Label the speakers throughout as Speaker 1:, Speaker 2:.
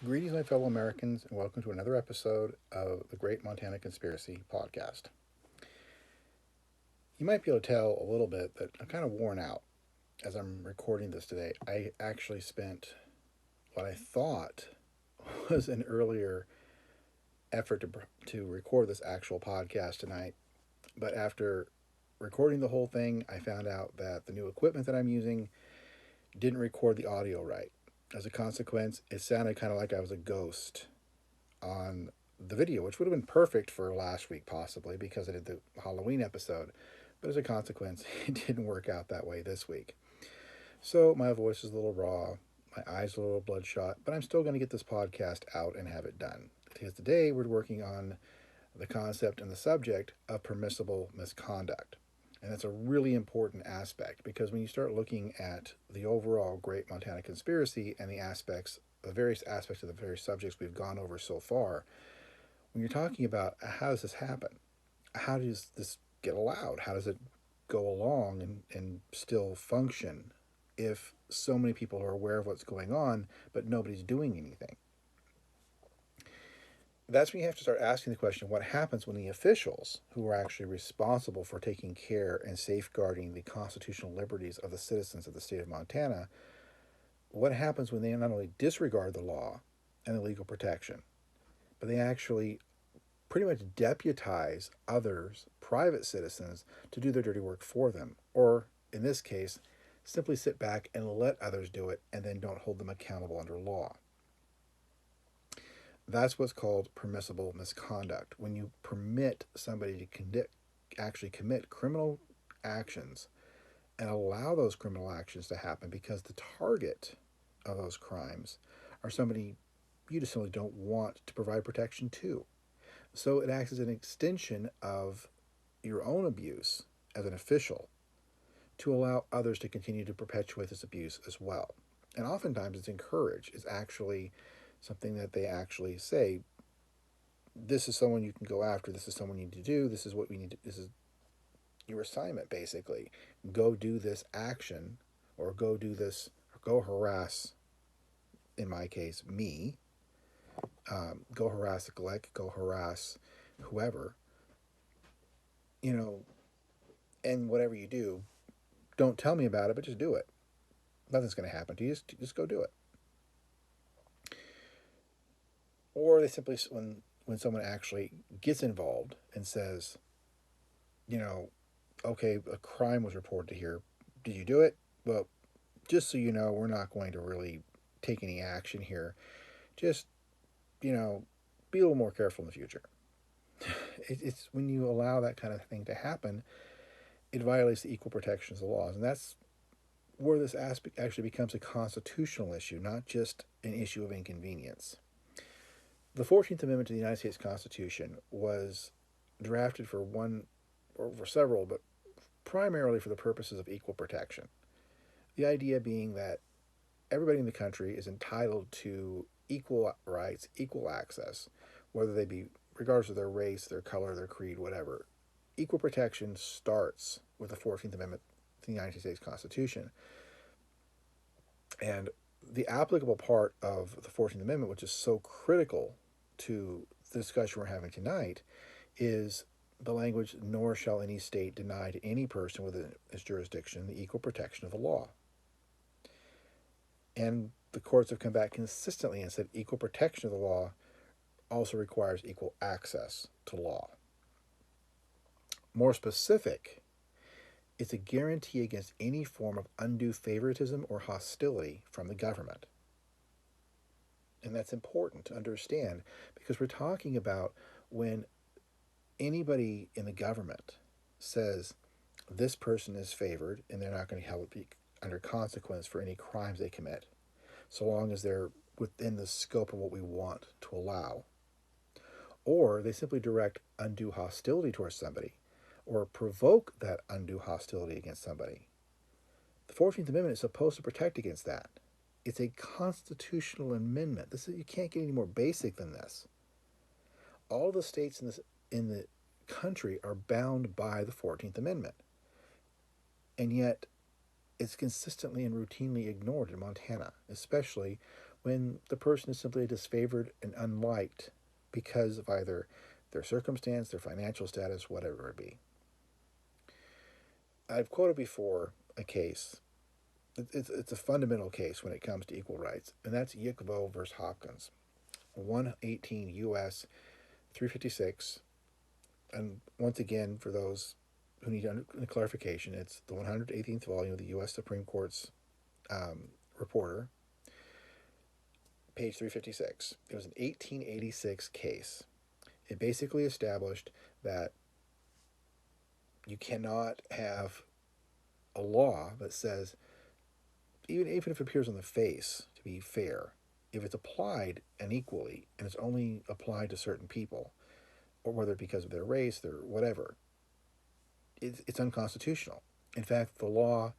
Speaker 1: Greetings, my fellow Americans, and welcome to another episode of the Great Montana Conspiracy podcast. You might be able to tell a little bit that I'm kind of worn out as I'm recording this today. I actually spent what I thought was an earlier effort to record this actual podcast tonight, but after recording the whole thing, I found out that the new equipment that I'm using didn't record the audio right. As a consequence, it sounded kind of like I was a ghost on the video, which would have been perfect for last week, possibly because I did the Halloween episode. But as a consequence, it didn't work out that way this week. So my voice is a little raw, my eyes are a little bloodshot, but I'm still going to get this podcast out and have it done. Because today we're working on the concept and the subject of permissible misconduct. And that's a really important aspect because when you start looking at the overall Great Montana Conspiracy and the various aspects of the various subjects we've gone over so far, when you're talking about how does this happen? How does this get allowed? How does it go along and still function if so many people are aware of what's going on, but nobody's doing anything? That's when you have to start asking the question, what happens when the officials who are actually responsible for taking care and safeguarding the constitutional liberties of the citizens of the state of Montana, what happens when they not only disregard the law and the legal protection, but they actually pretty much deputize others, private citizens, to do their dirty work for them, or in this case, simply sit back and let others do it and then don't hold them accountable under law. That's what's called permissible misconduct. When you permit somebody to actually commit criminal actions and allow those criminal actions to happen because the target of those crimes are somebody you just simply don't want to provide protection to. So it acts as an extension of your own abuse as an official to allow others to continue to perpetuate this abuse as well. And oftentimes it's encouraged. It's actually something that they actually say, this is someone you can go after, this is someone you need to do, this is what we need to, this is your assignment basically. Go do this action, or go do this, or go harass, in my case, me. Go harass the Glick, go harass whoever, you know, and whatever you do, don't tell me about it, but just do it. Nothing's going to happen to you. Just go do it. Or they simply, when someone actually gets involved and says, you know, okay, a crime was reported here. Did you do it? Well, just so you know, we're not going to really take any action here. Just, be a little more careful in the future. It's when you allow that kind of thing to happen, it violates the equal protections of the laws. And that's where this aspect actually becomes a constitutional issue, not just an issue of inconvenience. The 14th Amendment to the United States Constitution was drafted for one, or for several, but primarily for the purposes of equal protection. The idea being that everybody in the country is entitled to equal rights, equal access, whether they be regardless of their race, their color, their creed, whatever. Equal protection starts with the 14th Amendment to the United States Constitution. And the applicable part of the 14th Amendment, which is so critical to the discussion we're having tonight, is the language, nor shall any state deny to any person within its jurisdiction the equal protection of the law. And the courts have come back consistently and said equal protection of the law also requires equal access to law. More specific, it's a guarantee against any form of undue favoritism or hostility from the government. And that's important to understand because we're talking about when anybody in the government says this person is favored and they're not going to be held under consequence for any crimes they commit, so long as they're within the scope of what we want to allow. Or they simply direct undue hostility towards somebody or provoke that undue hostility against somebody. The 14th Amendment is supposed to protect against that. It's a constitutional amendment. You can't get any more basic than this. All the states in the country are bound by the 14th Amendment. And yet, it's consistently and routinely ignored in Montana, especially when the person is simply disfavored and unliked because of either their circumstance, their financial status, whatever it be. I've quoted before a case. It's a fundamental case when it comes to equal rights, and that's Yukvo versus Hopkins, 118 U.S. 356. And once again, for those who need clarification, it's the 118th volume of the U.S. Supreme Court's Reporter, page 356. It was an 1886 case. It basically established that you cannot have a law that says, even if it appears on the face to be fair, if it's applied unequally and it's only applied to certain people, or whether it's because of their race, their whatever, it's unconstitutional. In fact, the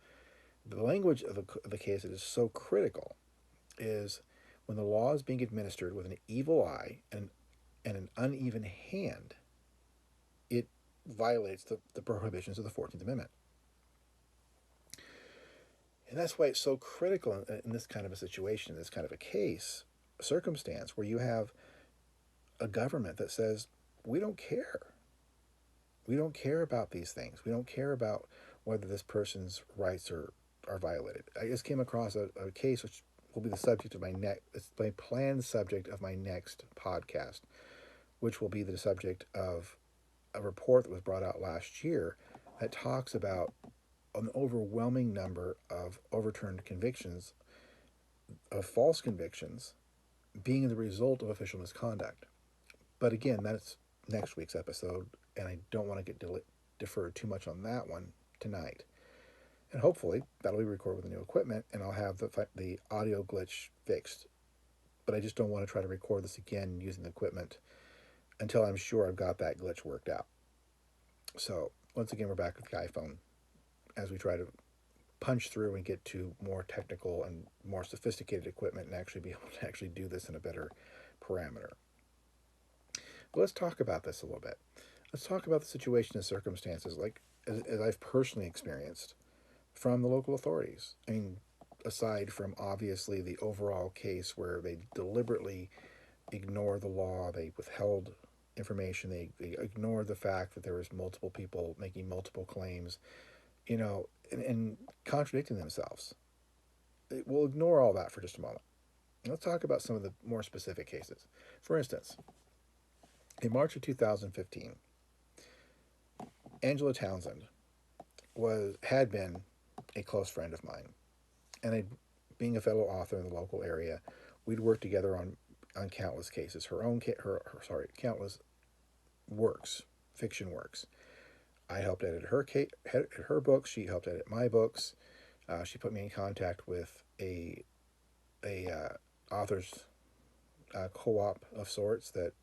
Speaker 1: language of the case that is so critical is when the law is being administered with an evil eye and an uneven hand, it violates the prohibitions of the 14th Amendment. And that's why it's so critical in this kind of a situation, in this kind of a case, a circumstance where you have a government that says, we don't care. We don't care about these things. We don't care about whether this person's rights are violated. I just came across a case which will be the subject of it's my planned subject of my next podcast, which will be the subject of a report that was brought out last year that talks about an overwhelming number of overturned convictions, of false convictions, being the result of official misconduct. But again, that's next week's episode, and I don't want to get deferred too much on that one tonight. And hopefully that'll be recorded with the new equipment, and I'll have the audio glitch fixed. But I just don't want to try to record this again using the equipment until I'm sure I've got that glitch worked out. So once again, we're back with the iPhone as we try to punch through and get to more technical and more sophisticated equipment and actually be able to actually do this in a better parameter. But let's talk about this a little bit. Let's talk about the situation and circumstances like as I've personally experienced from the local authorities. I mean, aside from obviously the overall case where they deliberately ignored the law, they withheld information, they ignored the fact that there was multiple people making multiple claims, and contradicting themselves. We'll ignore all that for just a moment. Let's talk about some of the more specific cases. For instance, in March of 2015, Angela Townsend had been a close friend of mine, and being a fellow author in the local area, we'd worked together on countless cases. Countless works, fiction works. I helped edit her books. She helped edit my books. She put me in contact with a authors co-op of sorts that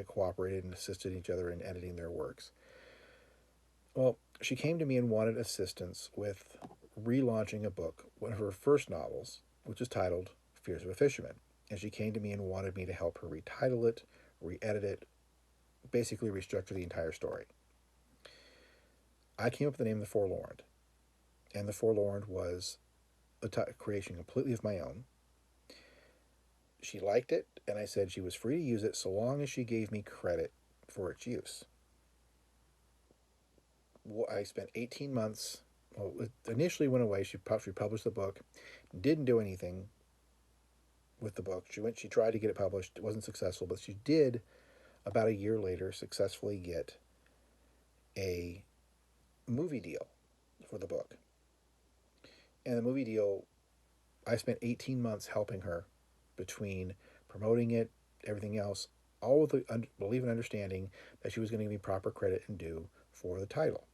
Speaker 1: cooperated and assisted each other in editing their works. Well, she came to me and wanted assistance with relaunching a book, one of her first novels, which is titled Fears of a Fisherman. And she came to me and wanted me to help her retitle it, re-edit it, basically restructure the entire story. I came up with the name The Forlorn, and The Forlorn was a creation completely of my own. She liked it, and I said she was free to use it so long as she gave me credit for its use. I spent 18 months. Well, it initially went away. She published the book, didn't do anything with the book. She tried to get it published. It wasn't successful, but she did, about a year later, successfully get a movie deal for the book. And the movie deal, I spent 18 months helping her between promoting it, everything else, all with the belief and understanding that she was going to give me proper credit and due for the title.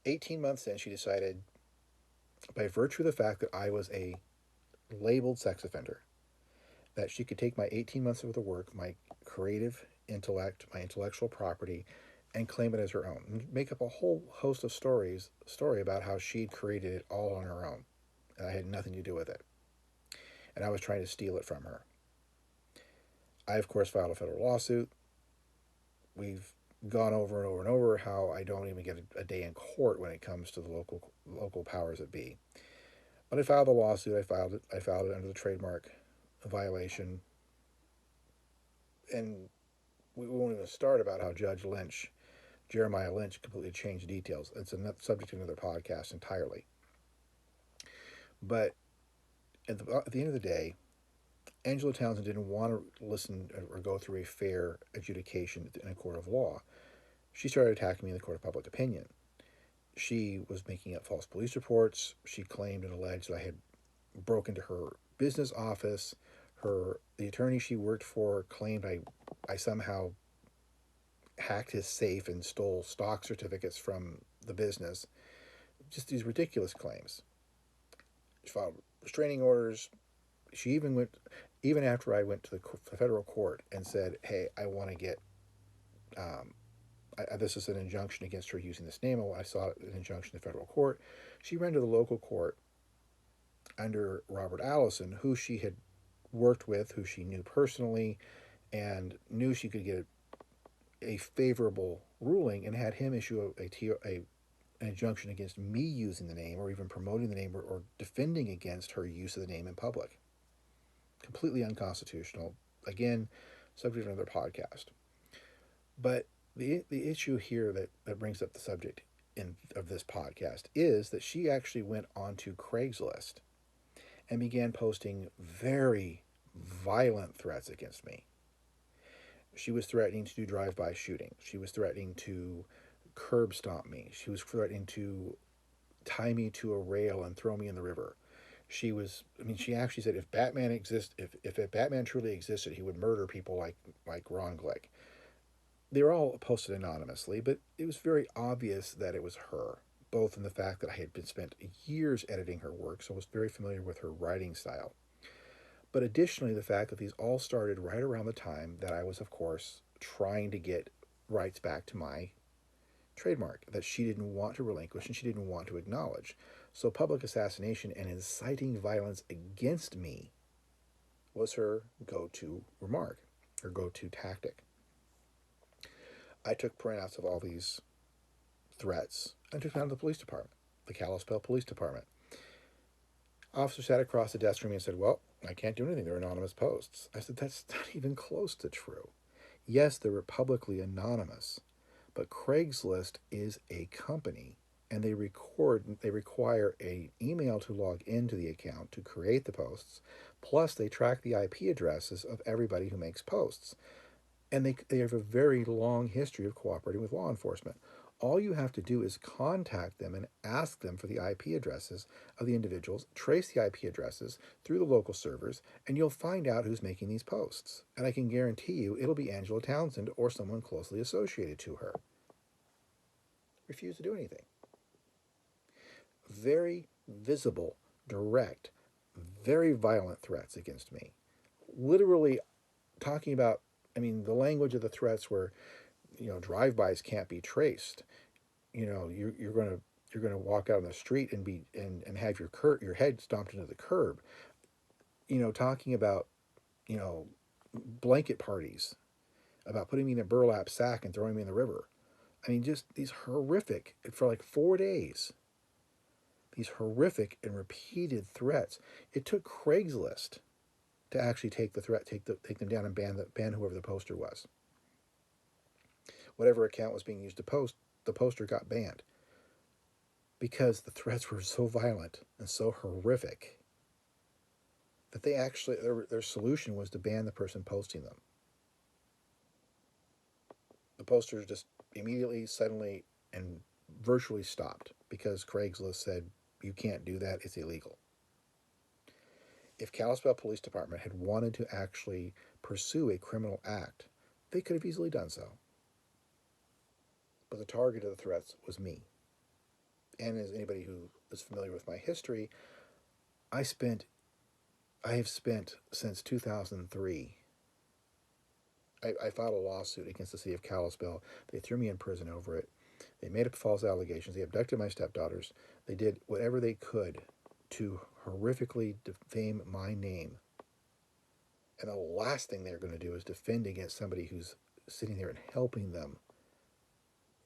Speaker 1: 18 months in, she decided, by virtue of the fact that I was a labeled sex offender, that she could take my 18 months worth of work, my creative intellect, my intellectual property, and claim it as her own. And make up a whole host of story about how she'd created it all on her own, and I had nothing to do with it. And I was trying to steal it from her. I, of course, filed a federal lawsuit. We've gone over and over and over how I don't even get a day in court when it comes to the local powers that be. But I filed a lawsuit. I filed it under the trademark violation, and we won't even start about how Jeremiah Lynch, completely changed details. It's a subject of another podcast entirely. But at the end of the day, Angela Townsend didn't want to listen or go through a fair adjudication in a court of law. She started attacking me in the court of public opinion. She was making up false police reports. She claimed and alleged that I had broke into her business office. The attorney she worked for claimed I somehow hacked his safe and stole stock certificates from the business. Just these ridiculous claims. She filed restraining orders. She even after I went to the federal court and said, "Hey, I want to get um, this is an injunction against her using this name." I saw an injunction in the federal court. She ran to the local court under Robert Allison, who she had worked with, who she knew personally, and knew she could get a favorable ruling, and had him issue an injunction against me using the name or even promoting the name or defending against her use of the name in public. Completely unconstitutional. Again, subject of another podcast. But the issue here that brings up the subject of this podcast is that she actually went onto Craigslist and began posting very violent threats against me. She was threatening to do drive-by shootings. She was threatening to curb stomp me. She was threatening to tie me to a rail and throw me in the river. She actually said if Batman truly existed, he would murder people like Ron Glick. They were all posted anonymously, but it was very obvious that it was her, both in the fact that I had been spent years editing her work, so I was very familiar with her writing style. But additionally, the fact that these all started right around the time that I was, of course, trying to get rights back to my trademark that she didn't want to relinquish and she didn't want to acknowledge. So public assassination and inciting violence against me was her go-to remark, her go-to tactic. I took printouts of all these threats and took them to the police department, the Kalispell Police Department. Officer sat across the desk from me and said, "Well, I can't do anything. They're anonymous posts." I said, "That's not even close to true. Yes, they're publicly anonymous, but Craigslist is a company and they require an email to log into the account to create the posts. Plus, they track the IP addresses of everybody who makes posts. And they have a very long history of cooperating with law enforcement. All you have to do is contact them and ask them for the IP addresses of the individuals, trace the IP addresses through the local servers, and you'll find out who's making these posts. And I can guarantee you it'll be Angela Townsend or someone closely associated to her." Refuse to do anything. Very visible, direct, very violent threats against me. Literally talking about, the language of the threats were, drive-bys can't be traced. You're gonna walk out on the street and have your head stomped into the curb. Talking about, you know, blanket parties, about putting me in a burlap sack and throwing me in the river. Just these horrific, for like 4 days, these horrific and repeated threats. It took Craigslist to actually take them down and ban whoever the poster was. Whatever account was being used to post, the poster got banned because the threats were so violent and so horrific that their solution was to ban the person posting them. The posters just immediately, suddenly, and virtually stopped because Craigslist said, "You can't do that, it's illegal." If Kalispell Police Department had wanted to actually pursue a criminal act, they could have easily done so. But the target of the threats was me. And as anybody who is familiar with my history, I have spent since 2003. I filed a lawsuit against the city of Kalispell. They threw me in prison over it. They made up false allegations. They abducted my stepdaughters. They did whatever they could to horrifically defame my name. And the last thing they're going to do is defend against somebody who's sitting there and helping them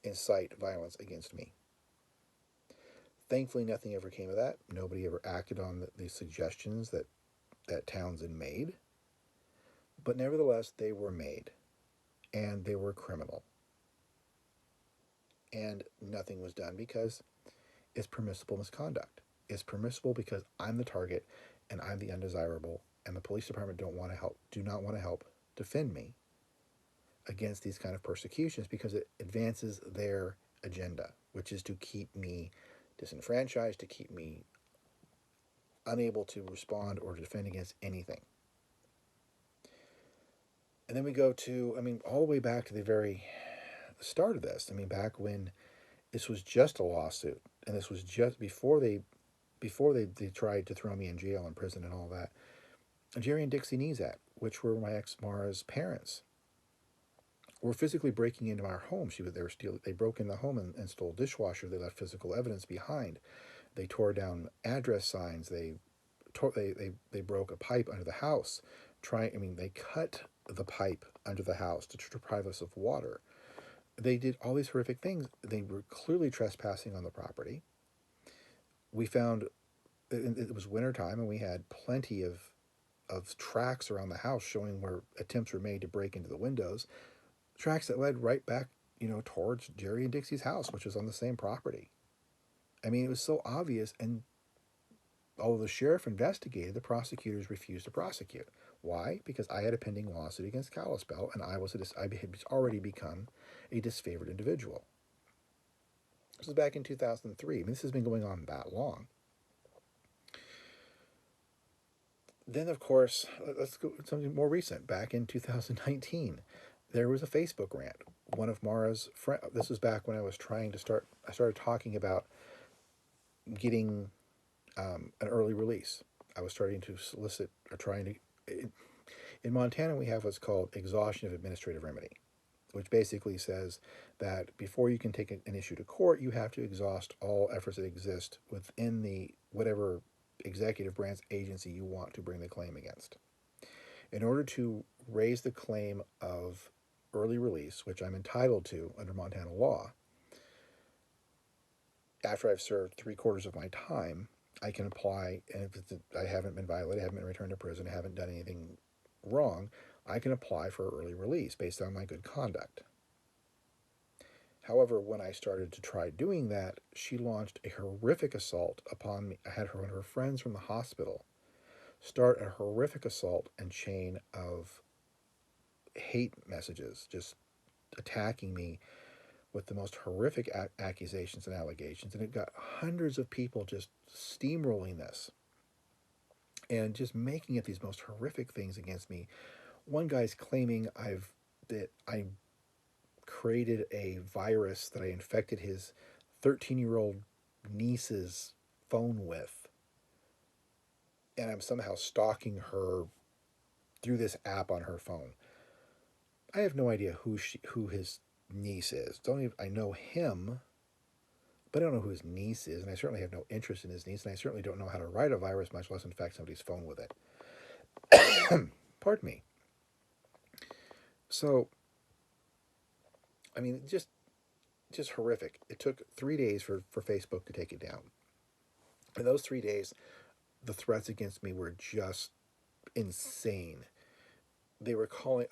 Speaker 1: incite violence against me. Thankfully, nothing ever came of that. Nobody ever acted on the suggestions that Townsend made. But nevertheless, they were made, and they were criminal. And nothing was done because it's permissible misconduct. It's permissible because I'm the target and I'm the undesirable, and the police department do not want to help defend me against these kind of persecutions because it advances their agenda, which is to keep me disenfranchised, to keep me unable to respond or defend against anything. And then we go to, all the way back to the very start of this. Back when this was just a lawsuit, and this was just before they tried to throw me in jail and prison and all that. Jerry and Dixie Knees Act, which were my ex Mara's parents, were physically breaking into our home. They broke in the home and stole a dishwasher. They left physical evidence behind. They tore down address signs. They broke a pipe under the house. They cut the pipe under the house to deprive us of water. They did all these horrific things. They were clearly trespassing on the property. We found it was wintertime, and we had plenty of tracks around the house showing where attempts were made to break into the windows. Tracks that led right back, towards Jerry and Dixie's house, which was on the same property. It was so obvious, and although the sheriff investigated, the prosecutors refused to prosecute. Why? Because I had a pending lawsuit against Kalispell, and I had already become a disfavored individual. This was back in 2003. This has been going on that long. Then, of course, let's go something more recent. Back in 2019, there was a Facebook rant. One of Mara's friends, this was back when I started talking about getting an early release. I was starting to solicit or trying to. In Montana, we have what's called exhaustion of administrative remedy, which basically says that before you can take an issue to court, you have to exhaust all efforts that exist within the whatever executive branch agency you want to bring the claim against. In order to raise the claim of early release, which I'm entitled to under Montana law, after I've served 3/4 of my time, I can apply, and if I haven't been violated, I haven't been returned to prison, I haven't done anything wrong, I can apply for early release based on my good conduct. However, when I started to try doing that, she launched a horrific assault upon me. I had one of her friends from the hospital start a horrific assault and chain of hate messages, just attacking me with the most horrific accusations and allegations. And it got hundreds of people just steamrolling this and just making it these most horrific things against me. One guy's claiming that I created a virus that I infected his 13-year-old niece's phone with, and I'm somehow stalking her through this app on her phone. I have no idea who his niece is. I know him, but I don't know who his niece is, and I certainly have no interest in his niece, and I certainly don't know how to write a virus, much less infect somebody's phone with it. Pardon me. So, just horrific. It took 3 days for Facebook to take it down. In those 3 days, the threats against me were just insane. They were calling.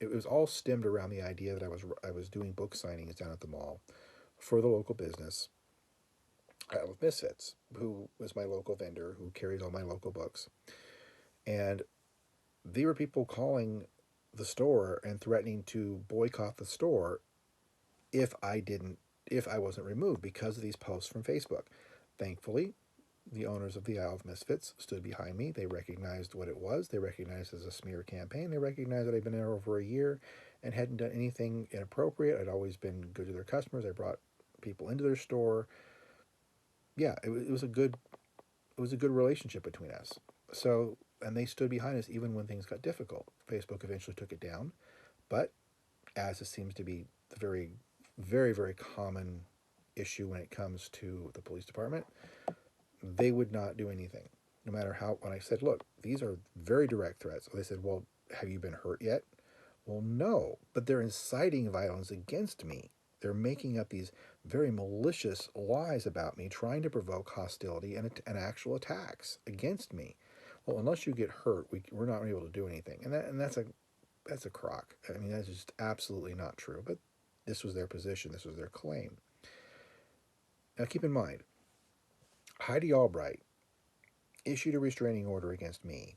Speaker 1: It was all stemmed around the idea that I was doing book signings down at the mall for the local business, Isle of Misfits, who was my local vendor who carries all my local books, and there were people calling the store and threatening to boycott the store if I wasn't removed because of these posts from Facebook. Thankfully, the owners of the Isle of Misfits stood behind me. They recognized what it was. They recognized it as a smear campaign. They recognized that I'd been there over a year and hadn't done anything inappropriate. I'd always been good to their customers. I brought people into their store. Yeah, it was a good relationship between us. So, and they stood behind us even when things got difficult. Facebook eventually took it down, but as it seems to be the very, very, very common issue when it comes to the police department, they would not do anything. No matter how, when I said, look, these are very direct threats. They said, well, have you been hurt yet? Well, no, but they're inciting violence against me. They're making up these very malicious lies about me, trying to provoke hostility and actual attacks against me. Well, unless you get hurt, we're not able to do anything, and that's a crock. I mean, that's just absolutely not true. But this was their position. This was their claim. Now, keep in mind, Heidi Albright issued a restraining order against me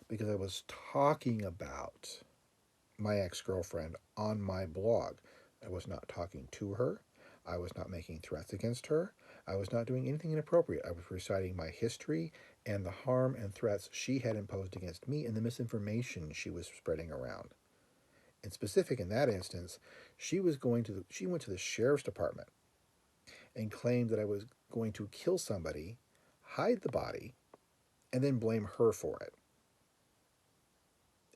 Speaker 1: because I was talking about my ex-girlfriend on my blog. I was not talking to her. I was not making threats against her. I was not doing anything inappropriate. I was reciting my history and the harm and threats she had imposed against me and the misinformation she was spreading around. In specific, in that instance, she went to the sheriff's department and claimed that I was going to kill somebody, hide the body, and then blame her for it.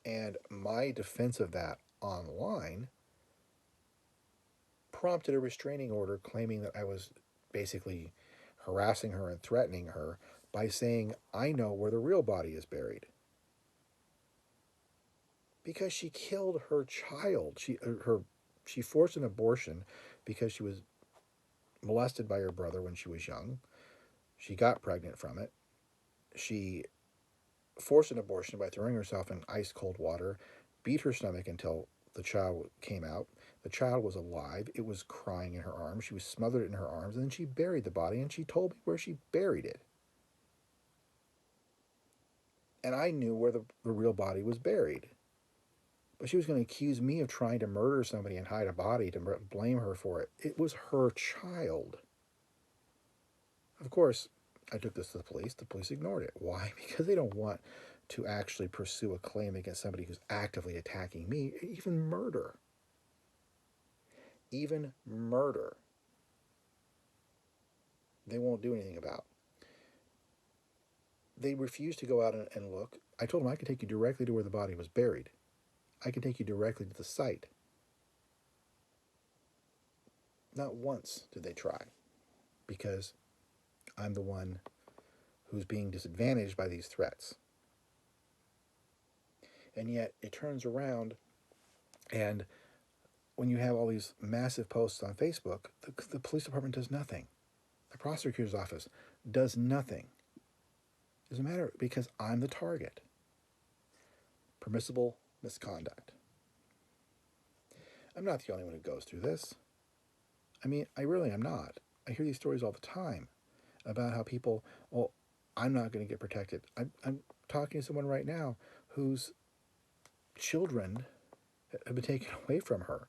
Speaker 1: And my defense of that online prompted a restraining order claiming that I was basically harassing her and threatening her by saying, I know where the real body is buried. Because she killed her child. She forced an abortion because she was molested by her brother when she was young. She got pregnant from it. She forced an abortion by throwing herself in ice cold water, beat her stomach until the child came out. The child was alive. It was crying in her arms. She was smothered in her arms, and then she buried the body, and she told me where she buried it. And I knew where the real body was buried. But she was going to accuse me of trying to murder somebody and hide a body to blame her for it. It was her child. Of course, I took this to the police. The police ignored it. Why? Because they don't want to actually pursue a claim against somebody who's actively attacking me, even murder. Even murder. They won't do anything about. They refused to go out and look. I told them I could take you directly to where the body was buried. I could take you directly to the site. Not once did they try, because I'm the one who's being disadvantaged by these threats. And yet it turns around, and when you have all these massive posts on Facebook, the police department does nothing. The prosecutor's office does nothing. It doesn't matter because I'm the target. Permissible misconduct. I'm not the only one who goes through this. I mean, I really am not. I hear these stories all the time about how people, well, I'm not going to get protected. I'm talking to someone right now whose children have been taken away from her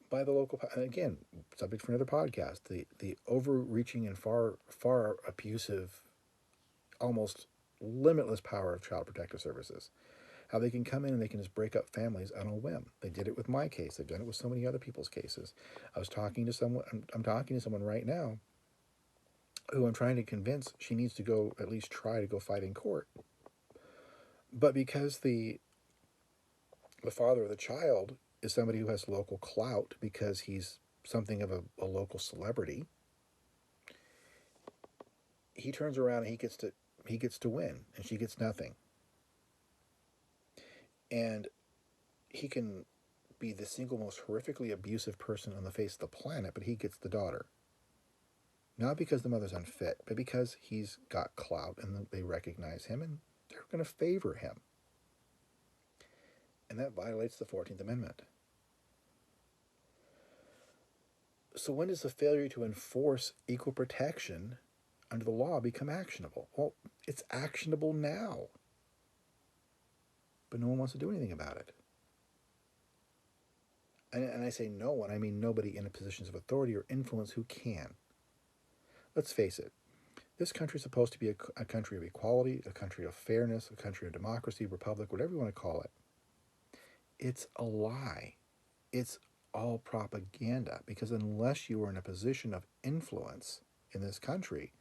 Speaker 1: by the local, again, subject for another podcast, the overreaching and far abusive, almost limitless power of child protective services. How they can come in and they can just break up families on a whim. They did it with my case. They've done it with so many other people's cases. I'm talking to someone right now who I'm trying to convince she needs to go, at least try to go fight in court. But because the father of the child is somebody who has local clout because he's something of a local celebrity, he turns around and he gets to win and she gets nothing. And he can be the single most horrifically abusive person on the face of the planet, but he gets the daughter. Not because the mother's unfit, but because he's got clout and they recognize him and they're going to favor him. And that violates the 14th Amendment. So when does the failure to enforce equal protection under the law become actionable? Well, it's actionable now. But no one wants to do anything about it. And I say no one, I mean nobody in positions of authority or influence who can. Let's face it, this country is supposed to be a country of equality, a country of fairness, a country of democracy, republic, whatever you want to call it. It's a lie. It's all propaganda, because unless you are in a position of influence in this country,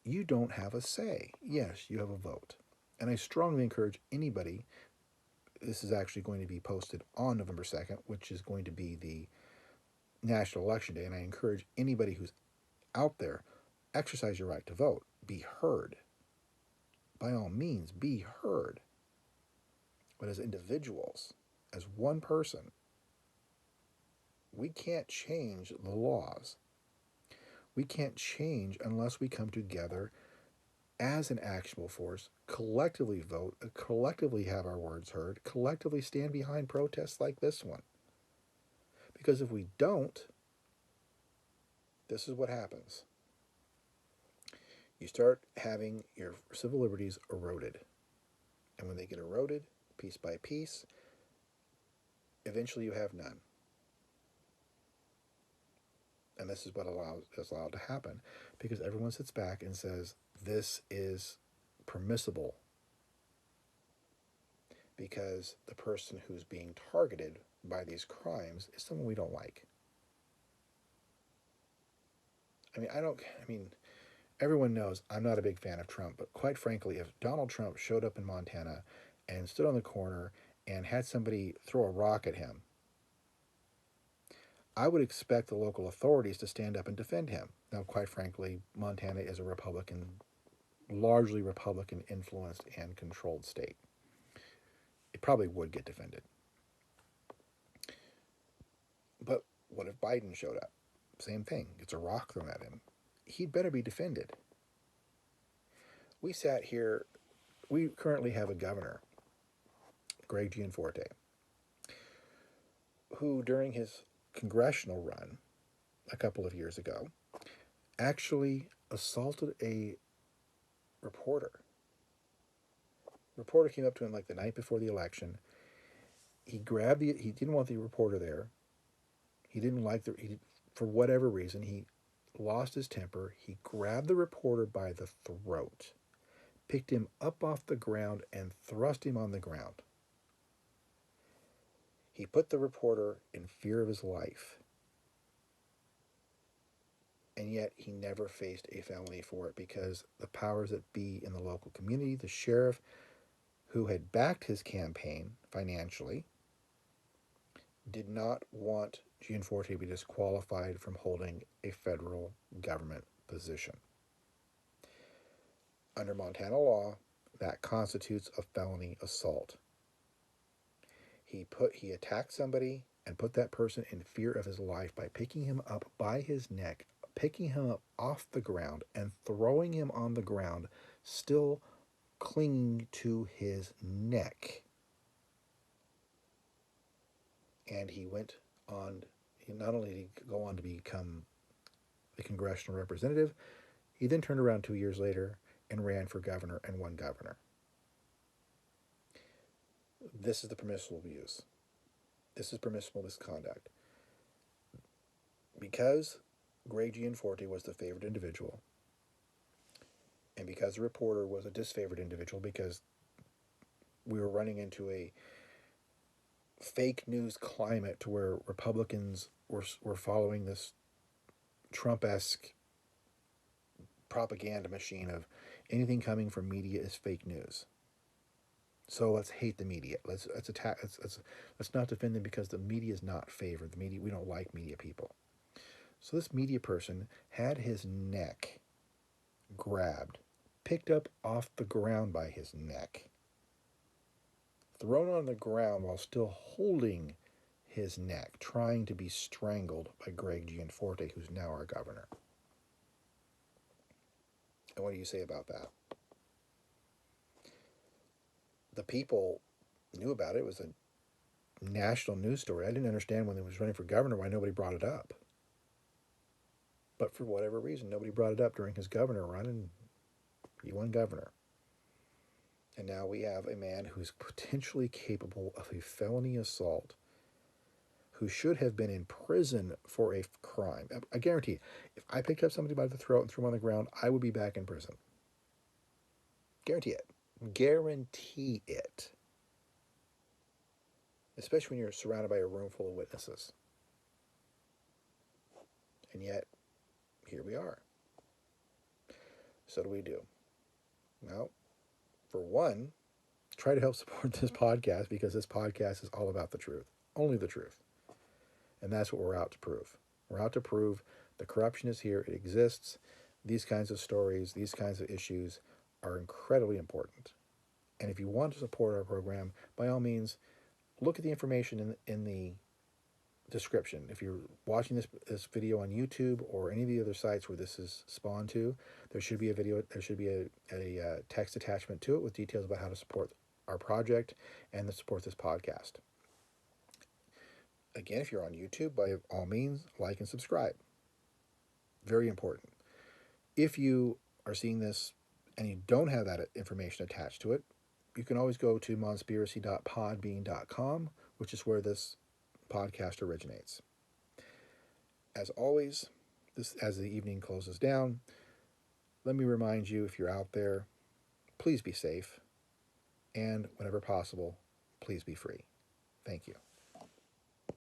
Speaker 1: you don't have a say. Yes, you have a vote. And I strongly encourage anybody, this is actually going to be posted on November 2nd, which is going to be the National Election Day, and I encourage anybody who's out there, exercise your right to vote. Be heard. By all means, be heard. But as individuals, as one person, We can't change the laws. We can't change unless we come together as an actionable force, collectively vote, collectively have our words heard, collectively stand behind protests like this one. Because if we don't, this is what happens. You start having your civil liberties eroded. And when they get eroded, piece by piece, eventually you have none. And this is what is allowed to happen, because everyone sits back and says, this is permissible, because the person who's being targeted by these crimes is someone we don't like. I mean, everyone knows I'm not a big fan of Trump, but quite frankly, if Donald Trump showed up in Montana and stood on the corner and had somebody throw a rock at him, I would expect the local authorities to stand up and defend him. Now, quite frankly, Montana is a largely Republican influenced and controlled state. It probably would get defended. But what if Biden showed up? Same thing. It's a rock thrown at him. He'd better be defended. We sat here, we currently have a governor, Greg Gianforte, who during his congressional run a couple of years ago actually assaulted a reporter. Reporter came up to him like the night before the election. He didn't want the reporter there. He didn't like for whatever reason, he lost his temper. He grabbed the reporter by the throat, picked him up off the ground, and thrust him on the ground. He put the reporter in fear of his life, and yet he never faced a felony for it, because the powers that be in the local community, the sheriff, who had backed his campaign financially, did not want Gianforte to be disqualified from holding a federal government position. Under Montana law, that constitutes a felony assault. He attacked somebody and put that person in fear of his life by picking him up by his neck, picking him up off the ground, and throwing him on the ground, still clinging to his neck. And he went on, not only did he go on to become the congressional representative, he then turned around 2 years later and ran for governor and won governor. This is the permissible use. This is permissible misconduct. Because Greg Gianforte was the favored individual, and because the reporter was a disfavored individual, because we were running into a fake news climate to where Republicans were following this Trump-esque propaganda machine of anything coming from media is fake news. So let's hate the media. Let's attack. Let's not defend them, because the media is not favored. The media, we don't like media people. So this media person had his neck grabbed, picked up off the ground by his neck, thrown on the ground while still holding his neck, trying to be strangled by Greg Gianforte, who's now our governor. And what do you say about that? The people knew about it. It was a national news story. I didn't understand when he was running for governor why nobody brought it up. But for whatever reason, nobody brought it up during his governor run, and he won governor. And now we have a man who's potentially capable of a felony assault, who should have been in prison for a crime. I guarantee, if I picked up somebody by the throat and threw him on the ground, I would be back in prison. Guarantee it. Guarantee it. Especially when you're surrounded by a room full of witnesses. And yet, here we are. So what do we do? Well, for one, try to help support this podcast, because this podcast is all about the truth. Only the truth. And that's what we're out to prove. We're out to prove the corruption is here. It exists. These kinds of stories, these kinds of issues are incredibly important. And if you want to support our program, by all means, look at the information in the description. If you're watching this video on YouTube or any of the other sites where this is spawned to, there should be a video. There should be a text attachment to it with details about how to support our project and to support this podcast. Again, if you're on YouTube, by all means, like and subscribe. Very important. If you are seeing this and you don't have that information attached to it, you can always go to monspiracy.podbean.com, which is where this podcast originates. As always, as the evening closes down, let me remind you, if you're out there, please be safe, and whenever possible, please be free. Thank you.